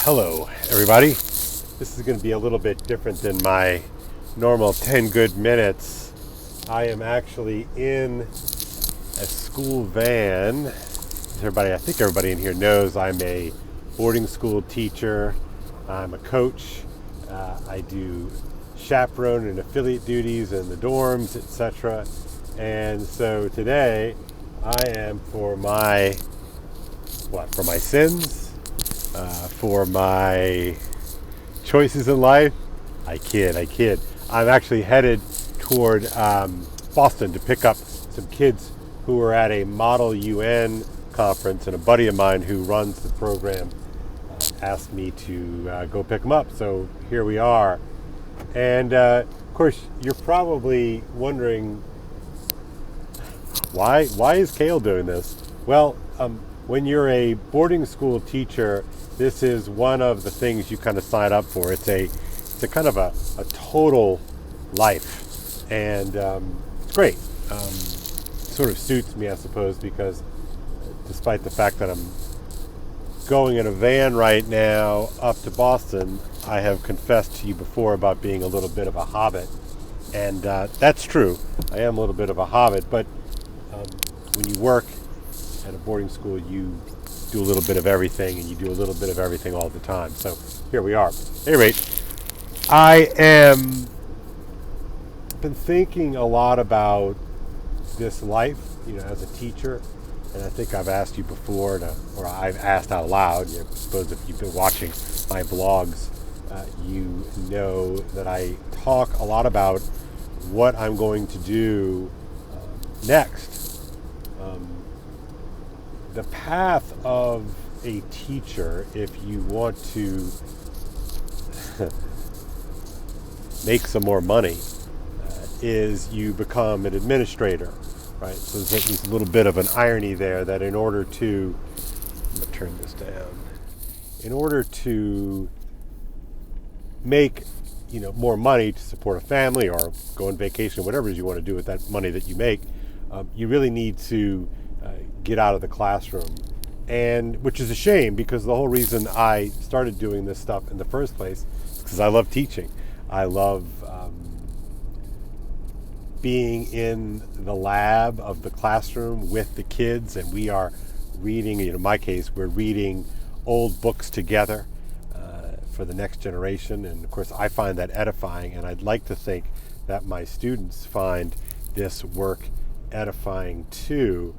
Hello, everybody. This is going to be a little bit different than my normal 10 good minutes. I am actually in a school van. I think everybody in here knows I'm a boarding school teacher. I'm a coach. I do chaperone and affiliate duties in the dorms, etc. And so today I am for my sins, for my choices in life. I kid. I'm actually headed toward Boston to pick up some kids who were at a Model UN conference, and a buddy of mine who runs the program asked me to go pick them up. So here we are. And of course, you're probably wondering, why is Cale doing this? Well, when you're a boarding school teacher, this is one of the things you kind of sign up for. It's a kind of a total life, and it's great. Sort of suits me, I suppose, because despite the fact that I'm going in a van right now up to Boston, I have confessed to you before about being a little bit of a hobbit, and that's true. I am a little bit of a hobbit, but when you work at a boarding school, you do a little bit of everything, and you do a little bit of everything all the time. So here we are. At any rate, I am been thinking a lot about this life, as a teacher, and I think I've asked you before, or I've asked out loud. I suppose if you've been watching my vlogs, you know that I talk a lot about what I'm going to do next. The path of a teacher, if you want to make some more money, is you become an administrator, right? So there's a little bit of an irony there that in order to, I'm going to turn this down, in order to make more money to support a family or go on vacation, whatever it is you want to do with that money that you make, you really need to get out of the classroom, and which is a shame, because the whole reason I started doing this stuff in the first place is because I love teaching. I love being in the lab of the classroom with the kids, and we are reading, in my case, we're reading old books together for the next generation, and of course I find that edifying, and I'd like to think that my students find this work edifying too.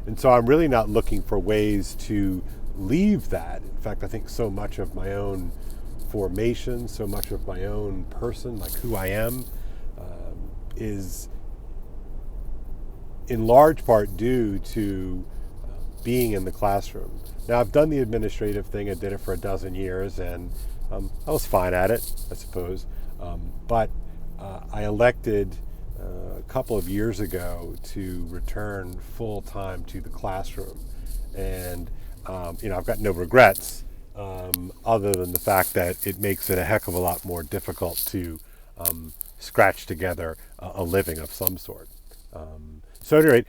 And so I'm really not looking for ways to leave that. In fact, I think so much of my own formation, so much of my own person, like who I am, is in large part due to being in the classroom. Now, I've done the administrative thing. I did it for a dozen years, and I was fine at it, I suppose. But I elected a couple of years ago to return full time to the classroom, and I've got no regrets, other than the fact that it makes it a heck of a lot more difficult to scratch together a living of some sort. So at any rate,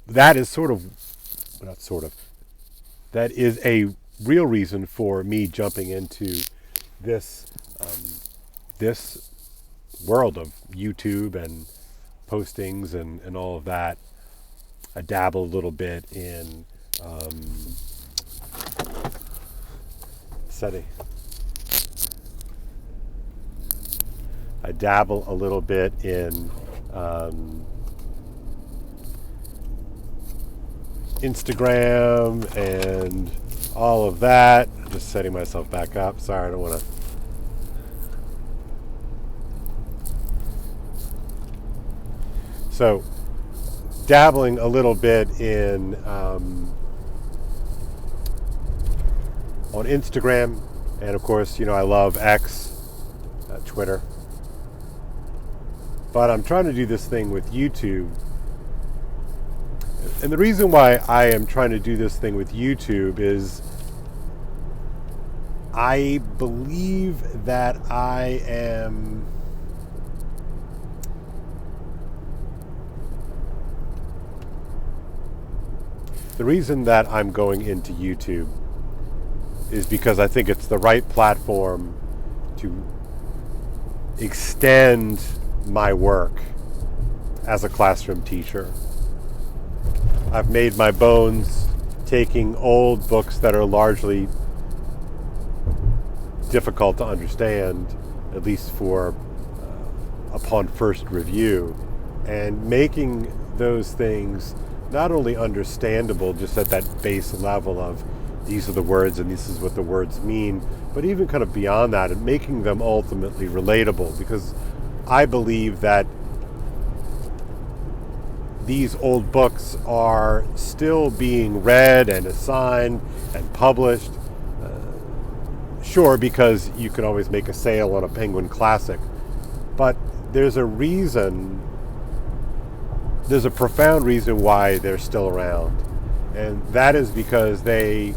that is that is a real reason for me jumping into this this world of YouTube and postings and all of that. I dabble a little bit in Instagram and all of that. I'm just setting myself back up. Sorry, I don't want to. So, dabbling a little bit in on Instagram, and of course, I love X, Twitter. But I'm trying to do this thing with YouTube. And the reason why I am trying to do this thing with YouTube is I believe that I am the reason that I'm going into YouTube is because I think it's the right platform to extend my work as a classroom teacher. I've made my bones taking old books that are largely difficult to understand, at least for upon first review, and making those things not only understandable just at that base level of these are the words and this is what the words mean, but even kind of beyond that, and making them ultimately relatable, because I believe that these old books are still being read and assigned and published. Sure, because you can always make a sale on a Penguin Classic, but there's a reason, there's a profound reason why they're still around, and that is because they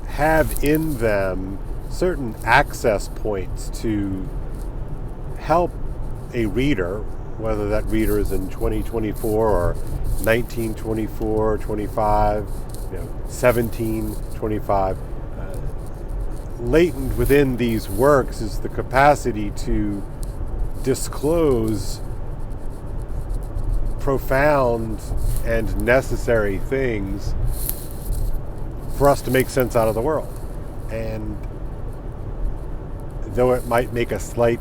have in them certain access points to help a reader, whether that reader is in 2024 or 1924, 25, 1725. Latent within these works is the capacity to disclose profound and necessary things for us to make sense out of the world. And though it might make a slight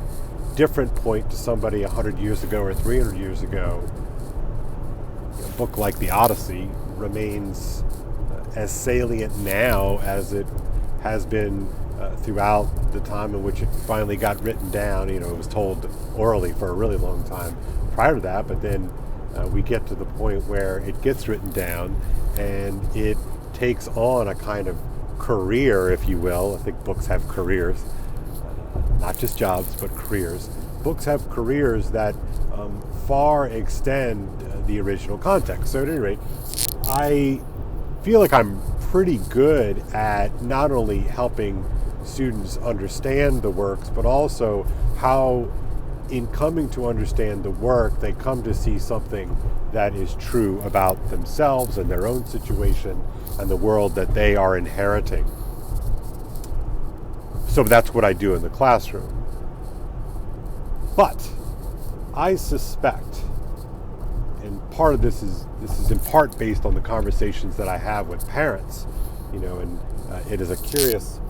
different point to somebody 100 years ago or 300 years ago, a book like the Odyssey remains as salient now as it has been throughout the time in which it finally got written down. It was told orally for a really long time prior to that, but then we get to the point where it gets written down and it takes on a kind of career, if you will. I think books have careers, not just jobs, but careers. Books have careers that far extend the original context. So at any rate, I feel like I'm pretty good at not only helping students understand the works, but also how, in coming to understand the work, they come to see something that is true about themselves and their own situation and the world that they are inheriting. So that's what I do in the classroom. But I suspect, and part of this is in part based on the conversations that I have with parents, and it is a curious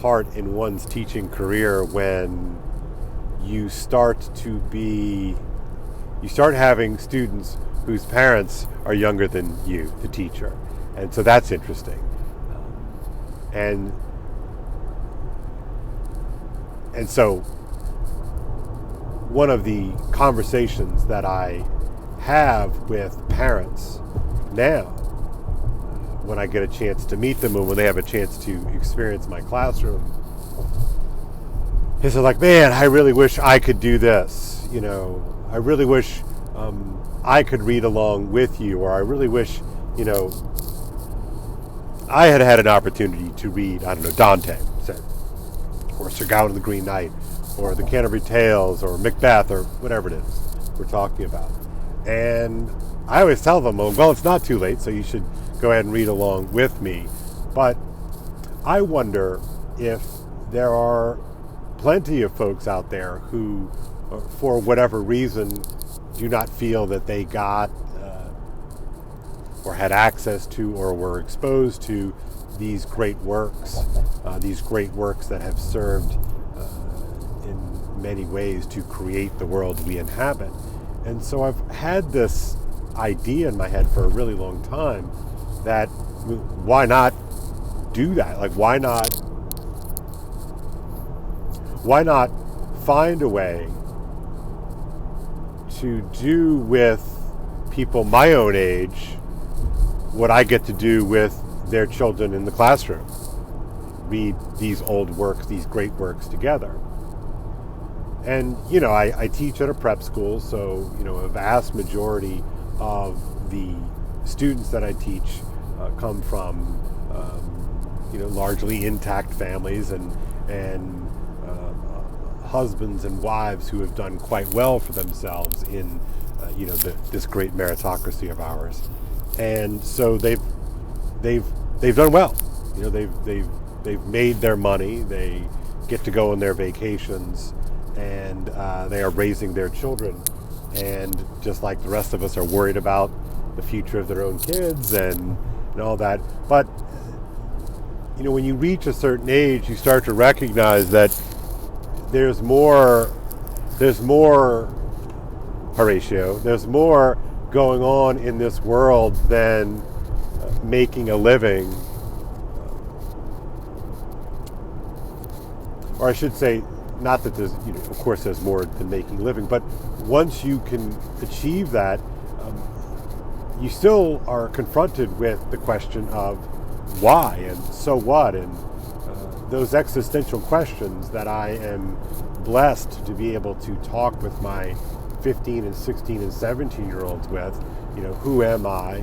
part in one's teaching career when you start having students whose parents are younger than you, the teacher. And so that's interesting. And so one of the conversations that I have with parents now, when I get a chance to meet them and when they have a chance to experience my classroom, is they're like, man, I really wish I could do this. I really wish I could read along with you, or I really wish, I had had an opportunity to read, I don't know, Dante, say, or Sir Gawain and the Green Knight, or the Canterbury Tales, or Macbeth, or whatever it is we're talking about. And I always tell them, well, it's not too late, so you should go ahead and read along with me. But I wonder if there are plenty of folks out there who, for whatever reason, do not feel that they got or had access to or were exposed to these great works that have served in many ways to create the world we inhabit. And so I've had this idea in my head for a really long time that why not do that? Like, why not find a way to do with people my own age what I get to do with their children in the classroom? Read these old works, these great works together. And, I teach at a prep school, so, a vast majority of the students that I teach come from, largely intact families and husbands and wives who have done quite well for themselves in, this great meritocracy of ours. And so they've done well. They've they've made their money, they get to go on their vacations, and they are raising their children. And just like the rest of us are worried about the future of their own kids and all that. But, when you reach a certain age, you start to recognize that there's more, Horatio, there's more going on in this world than making a living. Or I should say, not that there's, of course there's more than making a living, but once you can achieve that, you still are confronted with the question of why and so what, and those existential questions that I am blessed to be able to talk with my 15 and 16 and 17-year-olds with. Who am I?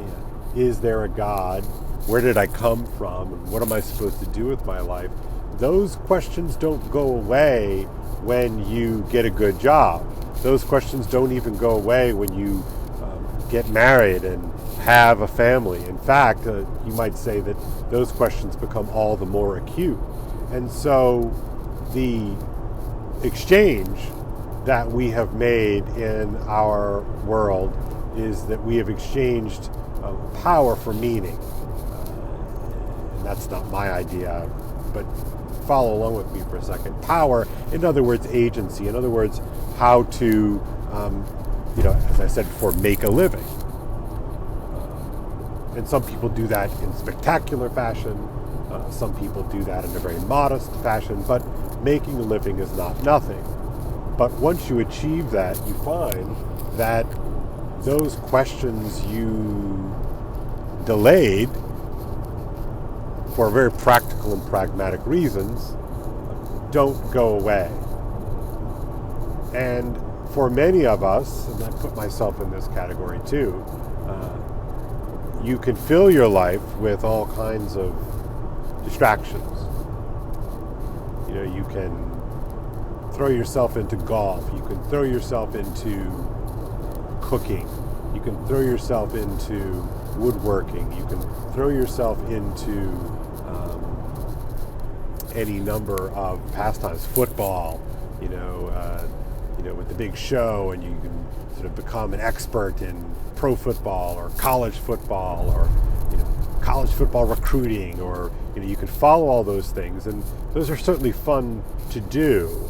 Is there a God? Where did I come from? And what am I supposed to do with my life? Those questions don't go away when you get a good job. Those questions don't even go away when you get married and have a family. In fact, you might say that those questions become all the more acute. And so the exchange that we have made in our world is that we have exchanged power for meaning. And that's not my idea, but follow along with me for a second. Power, in other words, agency. In other words, how to, as I said before, make a living. And some people do that in spectacular fashion. Some people do that in a very modest fashion. But making a living is not nothing. But once you achieve that, you find that those questions you delayed for very practical and pragmatic reasons don't go away. And for many of us, and I put myself in this category too, you can fill your life with all kinds of distractions. You can throw yourself into golf, you can throw yourself into cooking, you can throw yourself into woodworking, you can throw yourself into any number of pastimes, football, with the big show, and you can sort of become an expert in pro football or college football recruiting, or you can follow all those things, and those are certainly fun to do,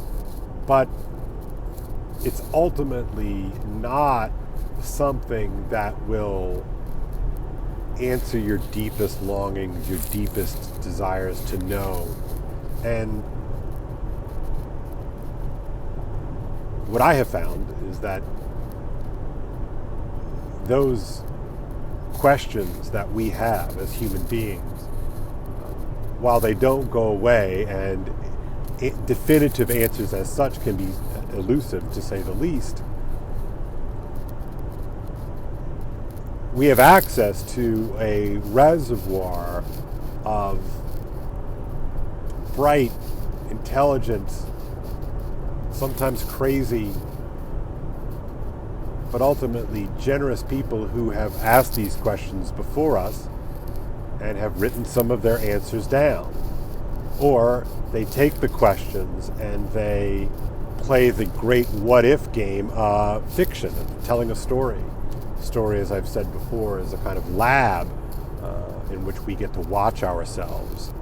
but it's ultimately not something that will answer your deepest longings, your deepest desires to know. And what I have found is that those questions that we have as human beings, while they don't go away, and definitive answers as such can be elusive, to say the least, we have access to a reservoir of bright, intelligent, sometimes crazy, but ultimately generous people who have asked these questions before us and have written some of their answers down. Or they take the questions and they play the great what-if game of fiction, of telling a story. Story, as I've said before, is a kind of lab in which we get to watch ourselves.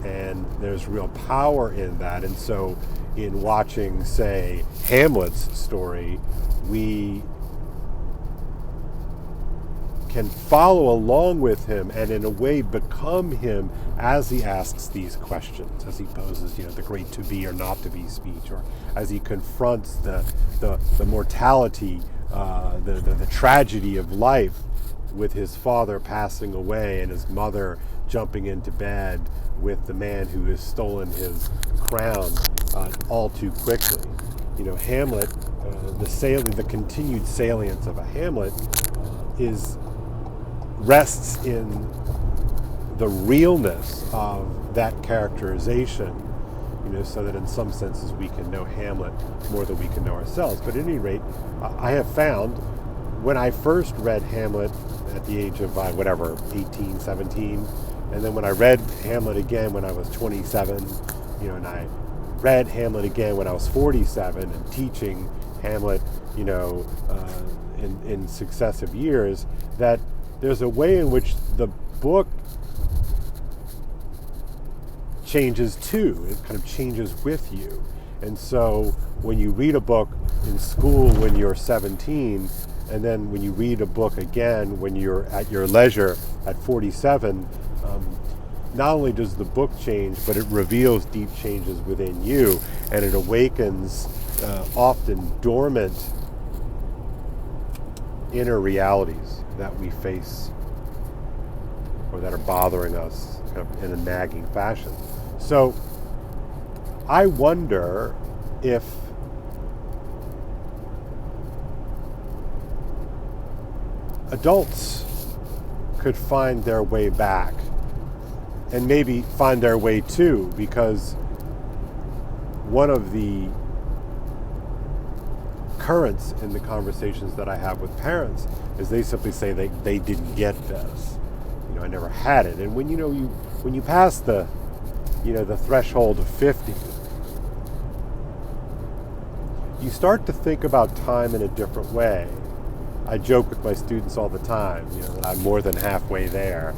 And there's real power in that. And so in watching, say, Hamlet's story, we can follow along with him and in a way become him as he asks these questions, as he poses, the great to be or not to be speech, or as he confronts the mortality, the tragedy of life, with his father passing away and his mother jumping into bed with the man who has stolen his crown all too quickly. Hamlet, the continued salience of a Hamlet rests in the realness of that characterization, so that in some senses we can know Hamlet more than we can know ourselves. But at any rate, I have found when I first read Hamlet at the age of 18, 17, And then when I read Hamlet again when I was 27, and I read Hamlet again when I was 47 and teaching Hamlet, in successive years, that there's a way in which the book changes too. It kind of changes with you. And so when you read a book in school when you're 17, and then when you read a book again when you're at your leisure at 47, not only does the book change, but it reveals deep changes within you, and it awakens often dormant inner realities that we face or that are bothering us kind of in a nagging fashion. So I wonder if adults could find their way back, and maybe find their way too, because one of the currents in the conversations that I have with parents is they simply say they didn't get this. I never had it. And when when you pass the threshold of 50, you start to think about time in a different way. I joke with my students all the time, that I'm more than halfway there,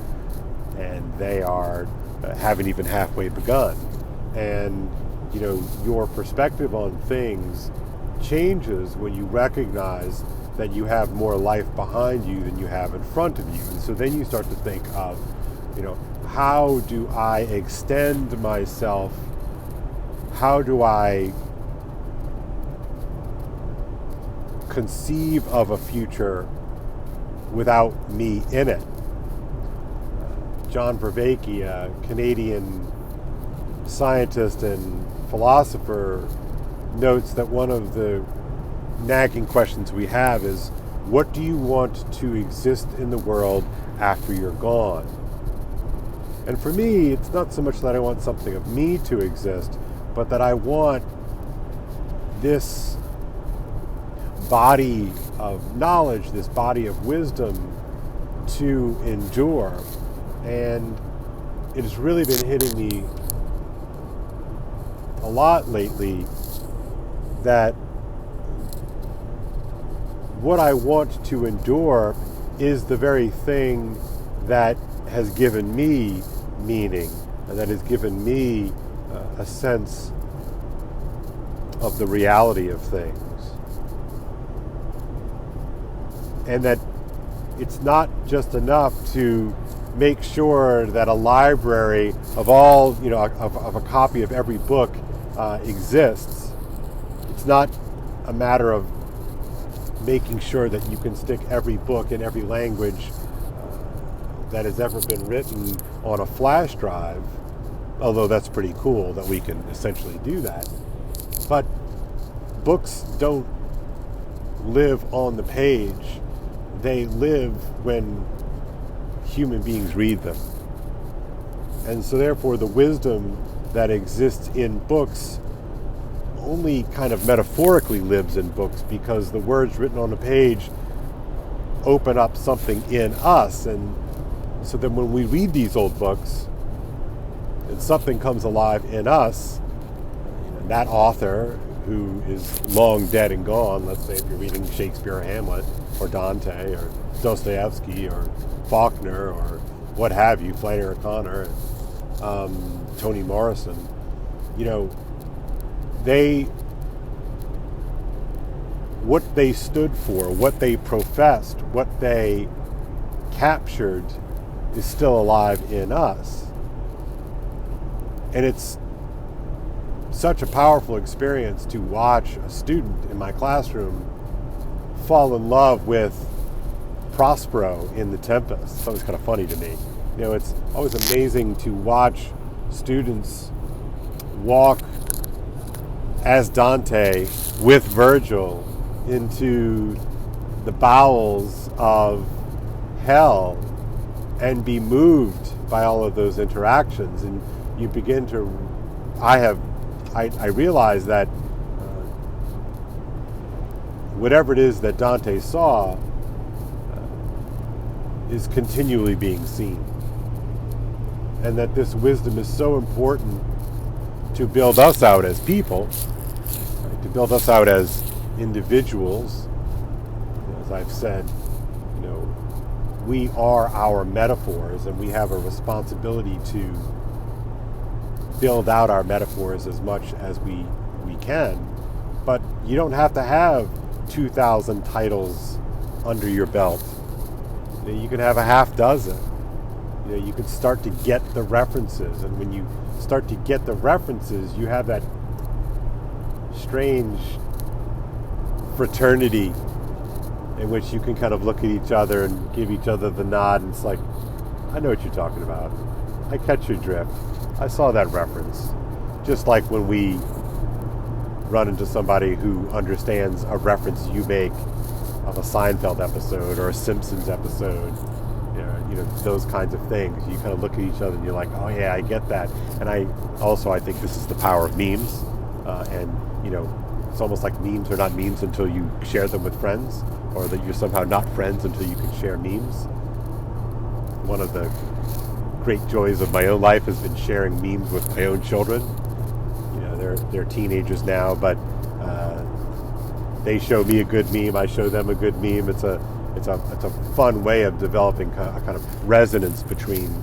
and they haven't even halfway begun. And your perspective on things changes when you recognize that you have more life behind you than you have in front of you. And so then you start to think of, how do I extend myself? How do I conceive of a future without me in it? John Vervaeke, a Canadian scientist and philosopher, notes that one of the nagging questions we have is, what do you want to exist in the world after you're gone? And for me, it's not so much that I want something of me to exist, but that I want this body of knowledge, this body of wisdom to endure. And it has really been hitting me a lot lately that what I want to endure is the very thing that has given me meaning, and that has given me a sense of the reality of things. And that it's not just enough to make sure that a library of all, of a copy of every book exists. It's not a matter of making sure that you can stick every book in every language that has ever been written on a flash drive, although that's pretty cool that we can essentially do that. But books don't live on the page. They live when human beings read them. And so therefore the wisdom that exists in books only kind of metaphorically lives in books, because the words written on the page open up something in us. And so then when we read these old books and something comes alive in us, that author who is long dead and gone, let's say if you're reading Shakespeare or Hamlet or Dante or Dostoevsky or Faulkner or what have you, Flannery O'Connor, Toni Morrison, what they stood for, what they professed, what they captured is still alive in us. And it's such a powerful experience to watch a student in my classroom fall in love with Prospero in The Tempest. It's always kind of funny to me. It's always amazing to watch students walk as Dante with Virgil into the bowels of hell and be moved by all of those interactions. And you begin to, I realize that whatever it is that Dante saw is continually being seen. and that this wisdom is so important to build us out as people, right? To build us out as individuals. As I've said, we are our metaphors, and we have a responsibility to build out our metaphors as much as we can. But you don't have to have 2,000 titles under your belt. You can have a half dozen. You can start to get the references, and when you start to get the references, you have that strange fraternity in which you can kind of look at each other and give each other the nod, and it's like, I know what you're talking about. I catch your drift. I saw that reference. Just like when we run into somebody who understands a reference you make of a Seinfeld episode or a Simpsons episode, those kinds of things. You kind of look at each other and you're like, oh yeah, I get that. And I think this is the power of memes. It's almost like memes are not memes until you share them with friends, or that you're somehow not friends until you can share memes. One of the great joys of my own life has been sharing memes with my own children. They're teenagers now, but they show me a good meme, I show them a good meme. It's a fun way of developing a kind of resonance between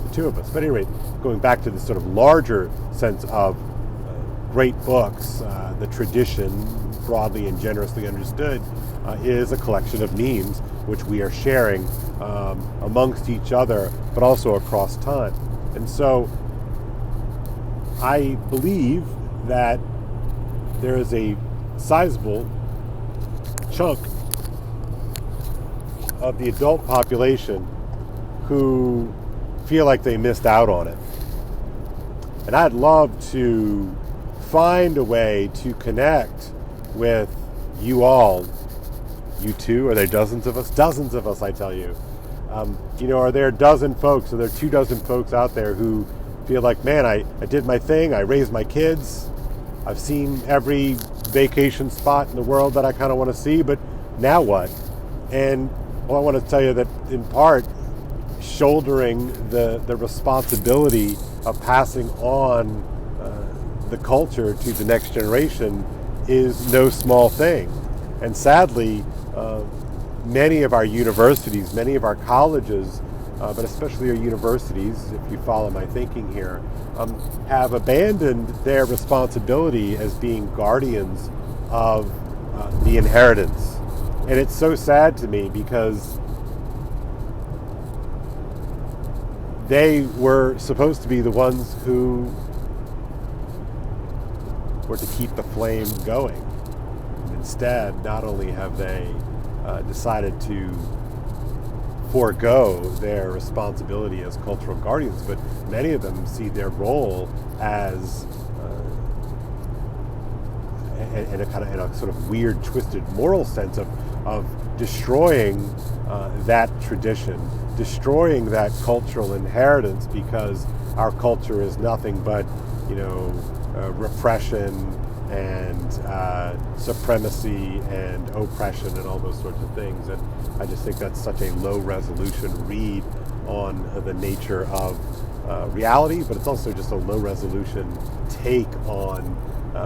the two of us. But anyway, going back to this sort of larger sense of great books, the tradition, broadly and generously understood, is a collection of memes which we are sharing amongst each other, but also across time. And so I believe that there is a sizable chunk of the adult population who feel like they missed out on it. And I'd love to find a way to connect with you all. You too? Are there dozens of us? Dozens of us, I tell you. Are there a dozen folks, are there 2 dozen folks out there who feel like, man, I did my thing, I raised my kids, I've seen every vacation spot in the world that I kind of want to see, but now what? And I want to tell you that in part, shouldering the responsibility of passing on the culture to the next generation is no small thing. And sadly, many of our universities, many of our colleges, but especially our universities, if you follow my thinking here, have abandoned their responsibility as being guardians of the inheritance. And it's so sad to me because they were supposed to be the ones who were to keep the flame going. Instead, not only have they decided to forego their responsibility as cultural guardians, but many of them see their role as in a sort of weird, twisted moral sense of destroying that tradition, destroying that cultural inheritance, because our culture is nothing but repression and supremacy and oppression and all those sorts of things. And I just think that's such a low resolution read on the nature of reality, but it's also just a low resolution take on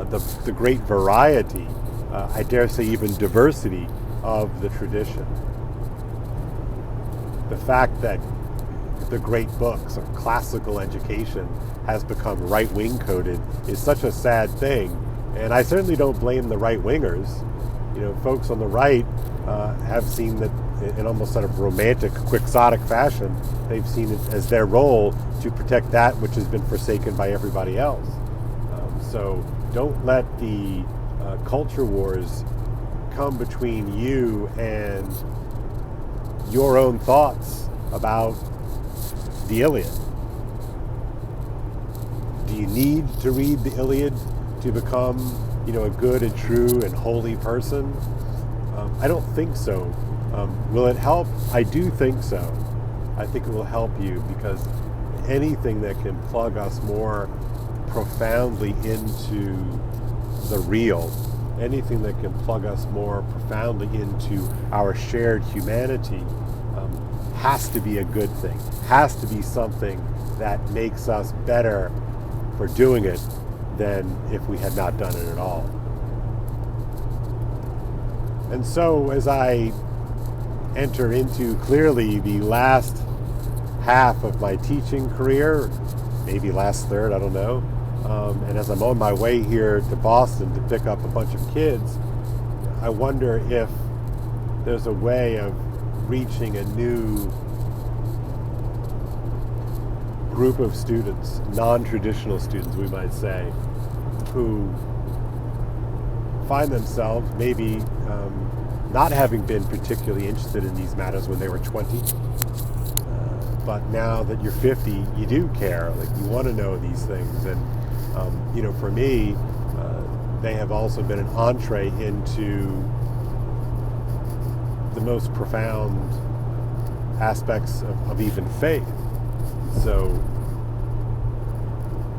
the great variety, I dare say even diversity, of the tradition. The fact that the great books of classical education has become right-wing coded is such a sad thing. And I certainly don't blame the right-wingers. Folks on the right have seen that in almost sort of romantic, quixotic fashion. They've seen it as their role to protect that which has been forsaken by everybody else. So don't let the culture wars come between you and your own thoughts about the Iliad. Do you need to read the Iliad to become, a good and true and holy person? I don't think so. Will it help? I do think so. I think it will help you, because anything that can plug us more profoundly into the real, anything that can plug us more profoundly into our shared humanity, has to be a good thing, has to be something that makes us better for doing it than if we had not done it at all. And so as I enter into clearly the last half of my teaching career, maybe last third, I don't know, and as I'm on my way here to Boston to pick up a bunch of kids, I wonder if there's a way of reaching a new group of students, non-traditional students, we might say, who find themselves maybe not having been particularly interested in these matters when they were 20. But now that you're 50, you do care. Like, you want to know these things. And, for me, they have also been an entree into the most profound aspects of even faith. So,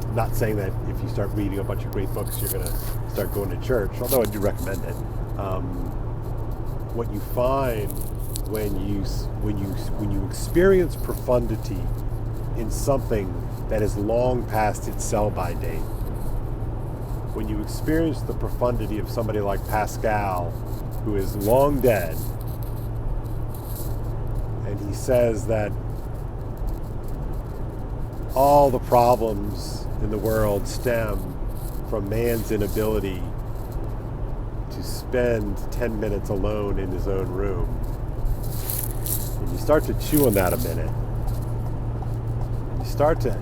I'm not saying that if you start reading a bunch of great books, you're going to start going to church, although I do recommend it. What you find when you experience profundity in something that is long past its sell-by date, when you experience the profundity of somebody like Pascal, who is long dead, and he says that all the problems in the world stem from man's inability to spend 10 minutes alone in his own room. And you start to chew on that a minute. You start to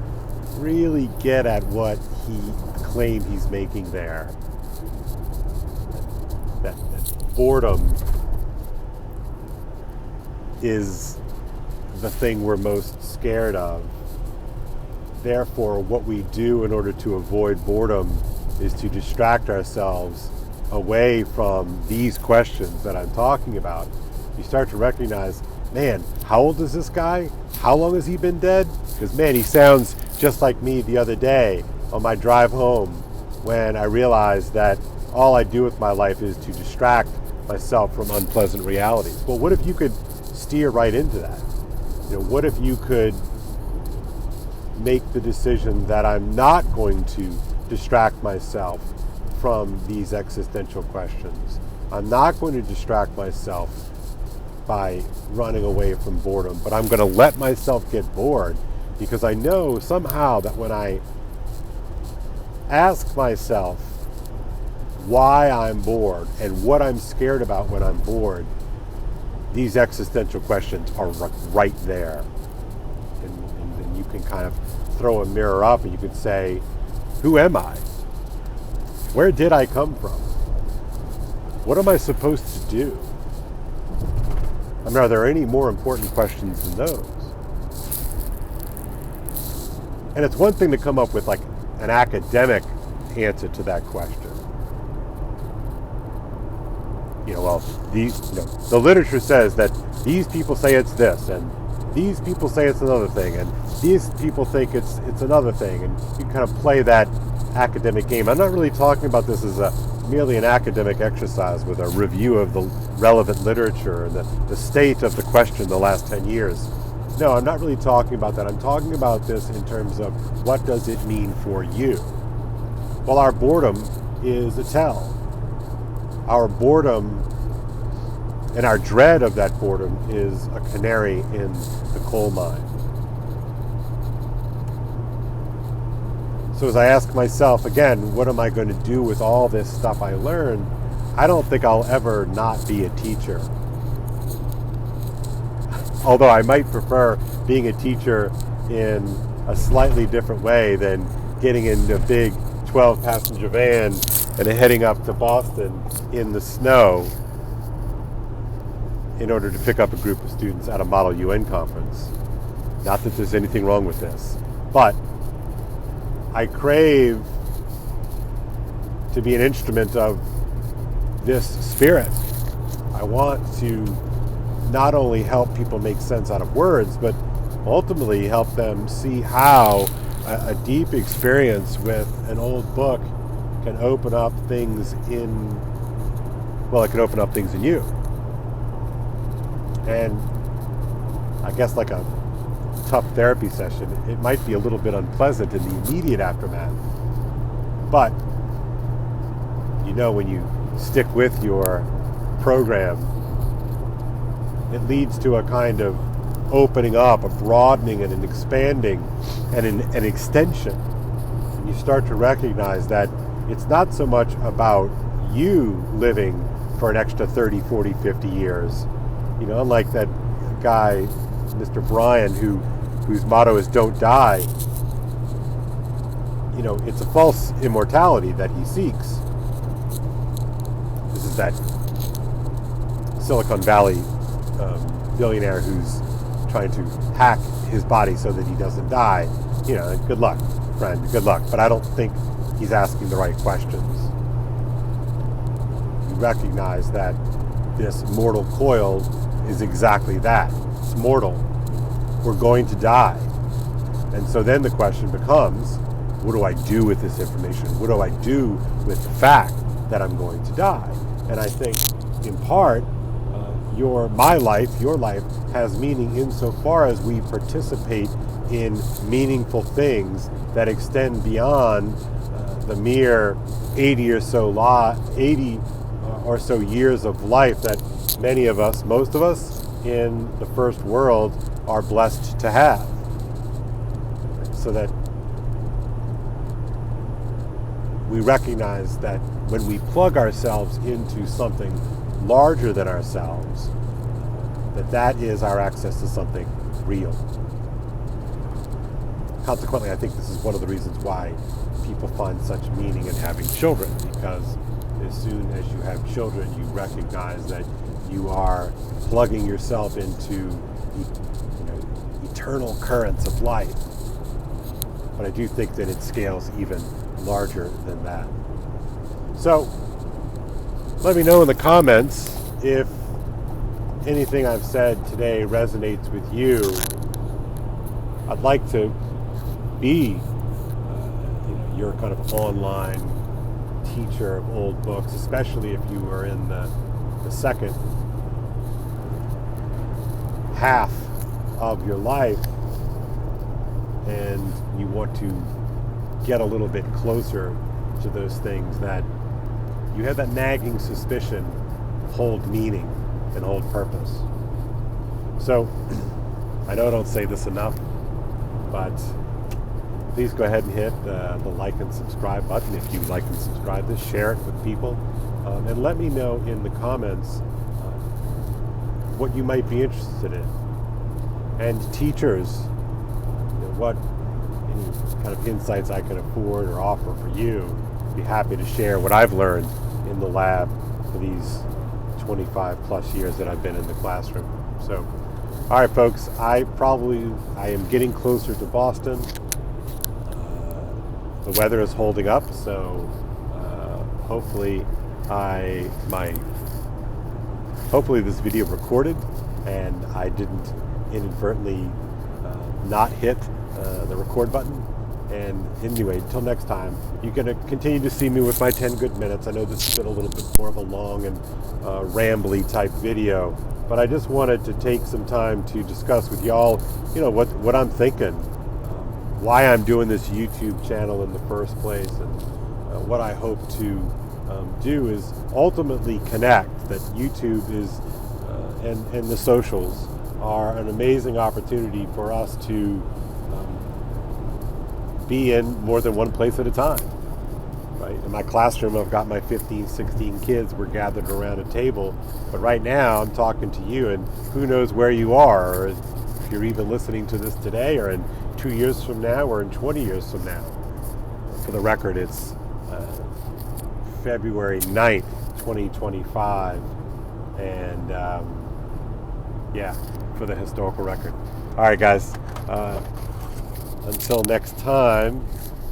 really get at what the claim he's making there. That boredom is the thing we're most scared of. Therefore, what we do in order to avoid boredom is to distract ourselves away from these questions that I'm talking about. You start to recognize, man, how old is this guy? How long has he been dead? Because, man, he sounds just like me the other day on my drive home when I realized that all I do with my life is to distract myself from unpleasant realities. Well, what if you could steer right into that? What if you could make the decision that I'm not going to distract myself from these existential questions. I'm not going to distract myself by running away from boredom, but I'm going to let myself get bored, because I know somehow that when I ask myself why I'm bored and what I'm scared about when I'm bored, these existential questions are right there. And you can kind of throw a mirror up and you can say, who am I? Where did I come from? What am I supposed to do? I mean, are there any more important questions than those? And it's one thing to come up with like an academic answer to that question. The literature says that these people say it's this, and these people say it's another thing, and these people think it's another thing, and you kind of play that academic game. I'm not really talking about this as merely an academic exercise with a review of the relevant literature and the state of the question the last 10 years. No, I'm not really talking about that. I'm talking about this in terms of what does it mean for you? Well, our boredom is a tell. Our boredom and our dread of that boredom is a canary in the coal mine. So as I ask myself, again, what am I going to do with all this stuff I learned? I don't think I'll ever not be a teacher. Although I might prefer being a teacher in a slightly different way than getting in a big 12-passenger van and heading up to Boston in the snow in order to pick up a group of students at a Model UN conference. Not that there's anything wrong with this, but I crave to be an instrument of this spirit. I want to not only help people make sense out of words, but ultimately help them see how a deep experience with an old book can open up things in you. And I guess like a tough therapy session, it might be a little bit unpleasant in the immediate aftermath. But, when you stick with your program, it leads to a kind of opening up, a broadening and an expanding and an extension. And you start to recognize that it's not so much about you living for an extra 30, 40, 50 years. Unlike that guy, Mr. Bryan, whose motto is "Don't die." It's a false immortality that he seeks. This is that Silicon Valley billionaire who's trying to hack his body so that he doesn't die. Good luck, friend, good luck. But I don't think he's asking the right questions. You recognize that this mortal coil is exactly that. It's mortal. We're going to die. And so then the question becomes, what do I do with this information? What do I do with the fact that I'm going to die? And I think, in part, my life, your life, has meaning insofar as we participate in meaningful things that extend beyond the mere 80 or so years of life that many of us, most of us in the first world, are blessed to have. So that we recognize that when we plug ourselves into something larger than ourselves, that is our access to something real. Consequently, I think this is one of the reasons why people find such meaning in having children, because as soon as you have children, you recognize that you are plugging yourself into eternal currents of life. But I do think that it scales even larger than that. So, let me know in the comments if anything I've said today resonates with you. I'd like to be your kind of online teacher of old books, especially if you are in the second half of your life and you want to get a little bit closer to those things that you have that nagging suspicion hold meaning and hold purpose. So, I know I don't say this enough, but please go ahead and hit the like and subscribe button if you like and subscribe this. Share it with people. And let me know in the comments what you might be interested in. And teachers, what any kind of insights I can afford or offer for you. Be happy to share what I've learned in the lab for these 25 plus years that I've been in the classroom. So, all right, folks, I am getting closer to Boston. The weather is holding up, so hopefully this video recorded and I didn't inadvertently not hit the record button. And anyway, until next time, you're going to continue to see me with my 10 good minutes. I know this has been a little bit more of a long and rambly type video, but I just wanted to take some time to discuss with y'all, what I'm thinking, why I'm doing this YouTube channel in the first place, and what I hope to do is ultimately connect. That YouTube is and the socials are an amazing opportunity for us to be in more than one place at a time, right? In my classroom, I've got my 15, 16 kids. We're gathered around a table, but right now I'm talking to you, and who knows where you are, or if you're even listening to this today, or in 2 years from now, or in 20 years from now. For the record, it's February 9th, 2025, and for the historical record. All right, guys. Until next time,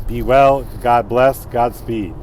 be well, God bless, Godspeed.